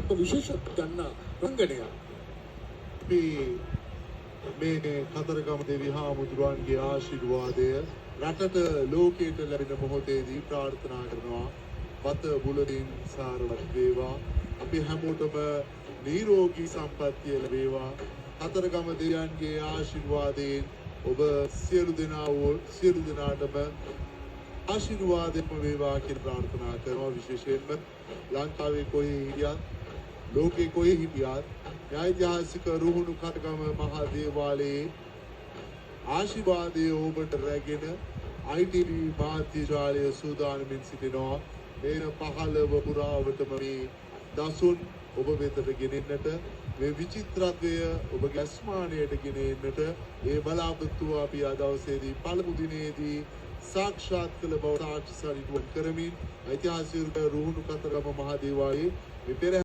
ධර්ම විශේෂත්ව ගන්න රංගනයක්. අපි මේ කතරගම දෙවි හාමුදුරුවන්ගේ ආශිර්වාදය රටට ලෝකයට ලැබෙන මොහොතේදී ප්‍රාර්ථනා කරනවා. වත බුලතින් සාරවත් වේවා. අපි හැමෝටම නිරෝගී සම්පන්නිය ලැබේවා. කතරගම දෙවියන්ගේ ආශිර්වාදයෙන් ඔබ සියලු දෙනාටම ආශිර්වාදෙම වේවා කියලා ප්‍රාර්ථනා කරනවා. විශේෂයෙන්ම ලංකාවේ කොහේ හිටියත් ලෝකේ කොහේ හිටියත් ඓතිහාසික රුහුණු කතරගම මහා දේවාලයේ ආශිර්වාදය ඔබට රැගෙන ITV මාධ්‍යජාලය සූදානමින් සිටිනවා. මේ 15 පුරාවටම මේ දසුන් ඔබ වෙතට ගෙනෙන්නට, මේ විචිත්‍රත්වය ඔබගේ අස්මානයට ගෙනෙන්නට ඒ බලාපොරොත්තුව අපි අද දවසේදී පළමු දිනේදී සාක්ෂාත් කළ බව සාක්ෂි සරිටුවන් කරමින් ඓතිහාසික රුහුණු කතරගම මහා දේවාලයේ මේ පෙර